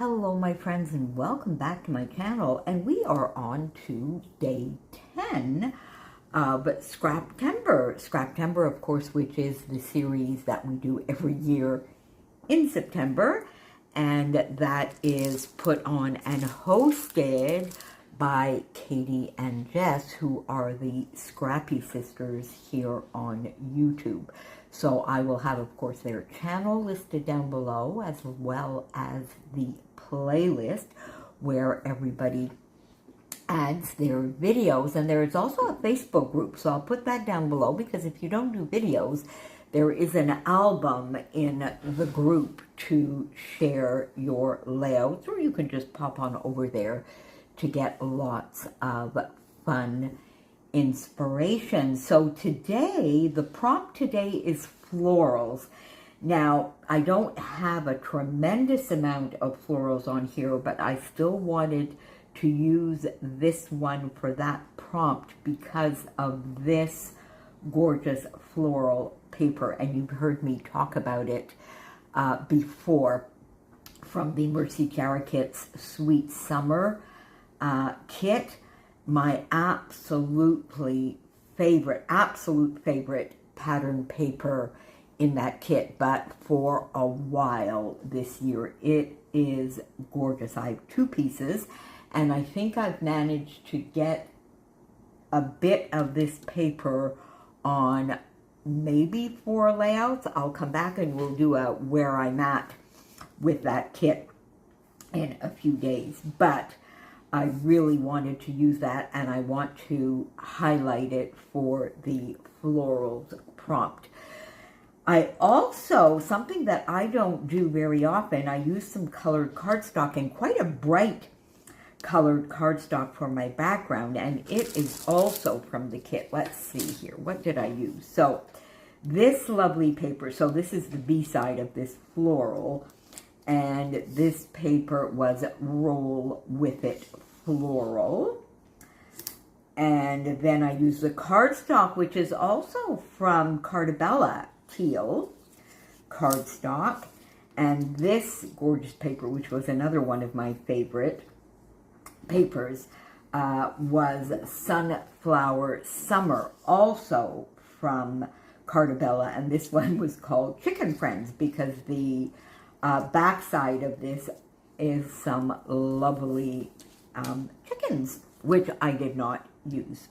Hello my friends and welcome back to my channel, and we are on to day 10 of Scraptember. Scraptember, of course, which is the series that we do every year in September, and that is put on and hosted by Katie and Jess, who are the Scrappy Sisters here on YouTube. So I will have, of course, their channel listed down below, as well as the playlist where everybody adds their videos. And there is also a Facebook group, so I'll put that down below, because if you don't do videos, there is an album in the group to share your layouts, or you can just pop on over there to get lots of fun inspiration. So today, the prompt today is florals. Now, I don't have a tremendous amount of florals on here, but I still wanted to use this one for that prompt because of this gorgeous floral paper. And you've heard me talk about it before, from the Mercy Jara Kit's Sweet Summer kit. My absolute favorite pattern paper in that kit, but for a while this year. It is gorgeous. I have two pieces, and I think I've managed to get a bit of this paper on maybe 4 layouts. I'll come back and we'll do a where I'm at with that kit in a few days, but I really wanted to use that, and I want to highlight it for the florals prompt. I also, something that I don't do very often, I use some colored cardstock, and quite a bright colored cardstock for my background, and it is also from the kit. Let's see here. What did I use? So this lovely paper, so this is the B side of this floral, and this paper was Roll With It Floral. And then I use the cardstock, which is also from Cartabella Teal cardstock. And this gorgeous paper, which was another one of my favorite papers, was Sunflower Summer, also from Cartabella. And this one was called Chicken Friends, because the backside of this is some lovely chickens, which I did not use.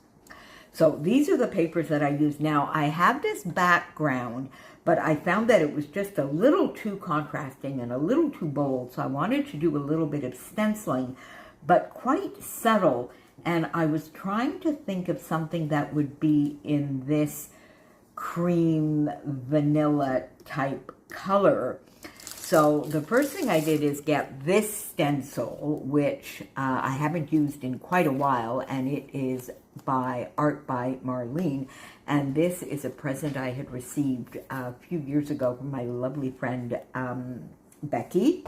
So these are the papers that I use now. I have this background, but I found that it was just a little too contrasting and a little too bold, so I wanted to do a little bit of stenciling, but quite subtle. And I was trying to think of something that would be in this cream vanilla type color. So the first thing I did is get this stencil, which I haven't used in quite a while, and it is by Art by Marlene. And this is a present I had received a few years ago from my lovely friend Becky.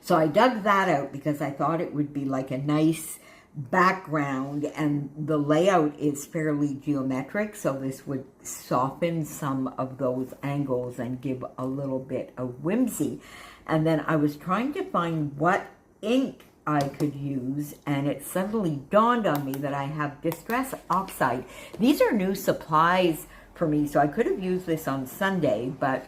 So I dug that out because I thought it would be like a nice background, and the layout is fairly geometric, so this would soften some of those angles and give a little bit of whimsy. And then I was trying to find what ink I could use, and it suddenly dawned on me that I have Distress Oxide. These are new supplies for me, so I could have used this on Sunday, but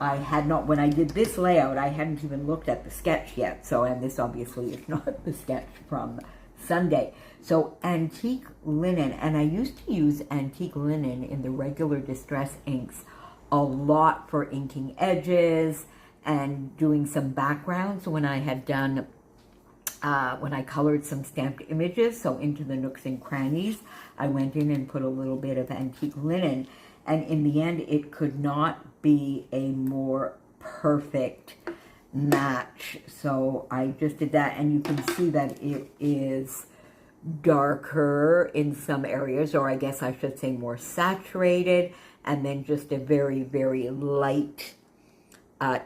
I had not, when I did this layout, I hadn't even looked at the sketch yet. So, and this obviously is not the sketch from Sunday. So antique linen, and I used to use antique linen in the regular Distress inks a lot for inking edges and doing some backgrounds when I had done, when I colored some stamped images. So into the nooks and crannies, I went in and put a little bit of antique linen. And in the end, it could not be a more perfect match. So I just did that, and you can see that it is darker in some areas, or I guess I should say more saturated, and then just a very, very light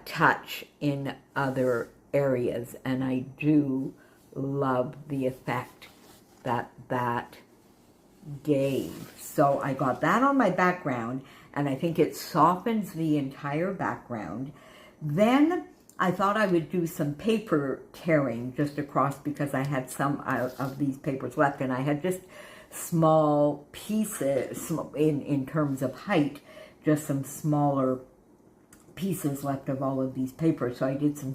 touch in other areas. And I do love the effect that that gave. So I got that on my background, and I think it softens the entire background. Then I thought I would do some paper tearing just across because I had some of these papers left, and I had just small pieces in terms of height, just some smaller pieces left of all of these papers. So I did some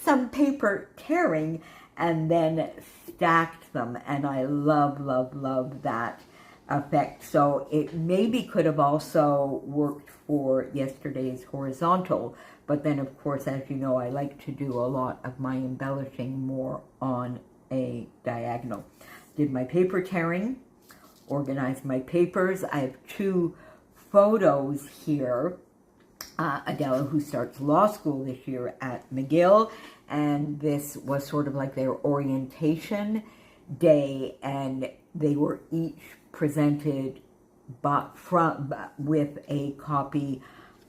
some paper tearing, and then stacked them, and I love, love, love that effect. So it maybe could have also worked for yesterday's horizontal, but then of course, as you know, I like to do a lot of my embellishing more on a diagonal. Did my paper tearing, organized my papers. I have two photos here. Adela, who starts law school this year at McGill, and this was sort of like their orientation day, and they were each presented with a copy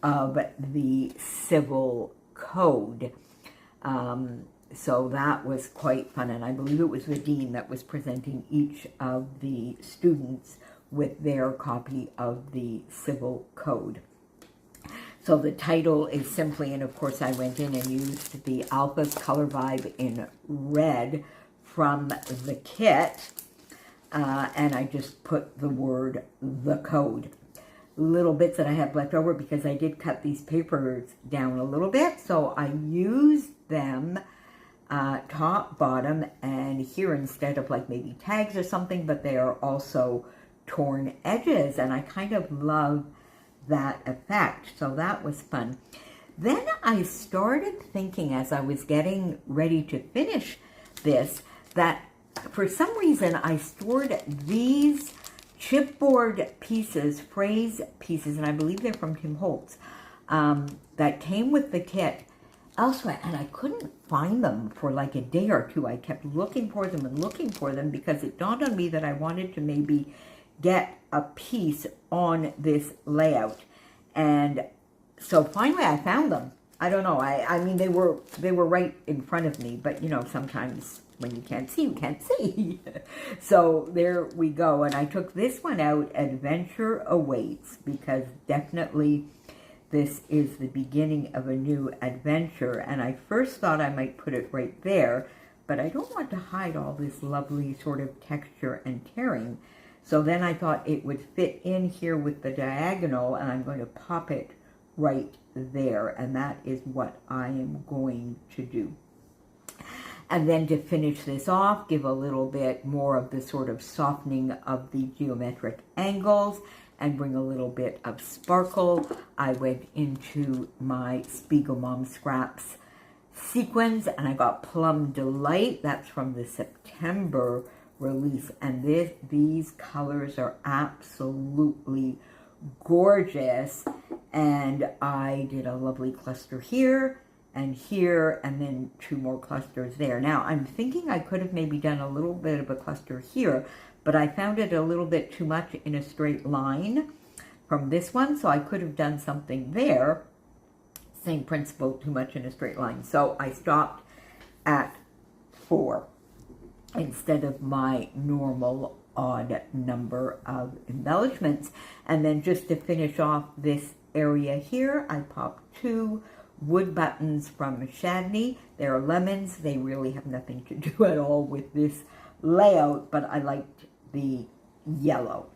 of the Civil Code. So that was quite fun, and I believe it was the dean that was presenting each of the students with their copy of the Civil Code. So the title is simply, and of course I went in and used the Alpha's Color Vibe in red from the kit, and I just put the word, the code. Little bits that I have left over because I did cut these papers down a little bit, so I used them top, bottom, and here instead of like maybe tags or something, but they are also torn edges, and I kind of love that effect. So that was fun. Then I started thinking as I was getting ready to finish this that for some reason I stored these chipboard pieces, phrase pieces, and I believe they're from Tim Holtz, that came with the kit elsewhere, and I couldn't find them for like a day or two. I kept looking for them and looking for them because it dawned on me that I wanted to maybe get a piece on this layout. And so finally I found them. I don't know, I mean they were right in front of me, but you know, sometimes when you can't see, you can't see. So there we go. And I took this one out, Adventure Awaits, because definitely this is the beginning of a new adventure. And I first thought I might put it right there, but I don't want to hide all this lovely sort of texture and tearing. So then I thought it would fit in here with the diagonal, and I'm going to pop it right there. And that is what I am going to do. And then to finish this off, give a little bit more of the sort of softening of the geometric angles and bring a little bit of sparkle. I went into my Spiegel Mom Scraps sequins, and I got Plum Delight. That's from the September release, and these colors are absolutely gorgeous. And I did a lovely cluster here, and then two more clusters there. Now I'm thinking I could have maybe done a little bit of a cluster here, but I found it a little bit too much in a straight line from this one, so I could have done something there. Same principle, too much in a straight line. So I stopped at 4 instead of my normal odd number of embellishments. And then just to finish off this area here, I popped 2 wood buttons from Shadney. They're lemons. They really have nothing to do at all with this layout, but I liked the yellow.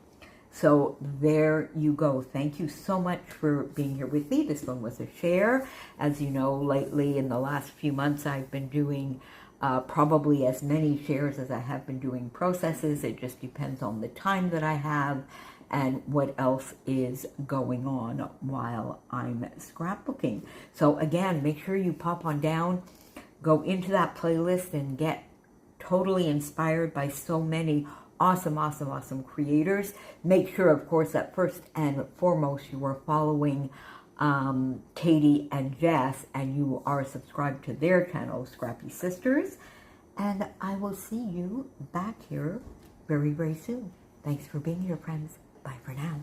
So there you go. Thank you so much for being here with me. This one was a share. As you know, lately in the last few months, I've been doing probably as many shares as I have been doing processes. It just depends on the time that I have and what else is going on while I'm scrapbooking. So again, make sure you pop on down, go into that playlist and get totally inspired by so many awesome creators. Make sure, of course, that first and foremost you are following Katie and Jess, and you are subscribed to their channel, Scrappy Sisters. And I will see you back here very, very soon. Thanks for being here, friends. Bye for now.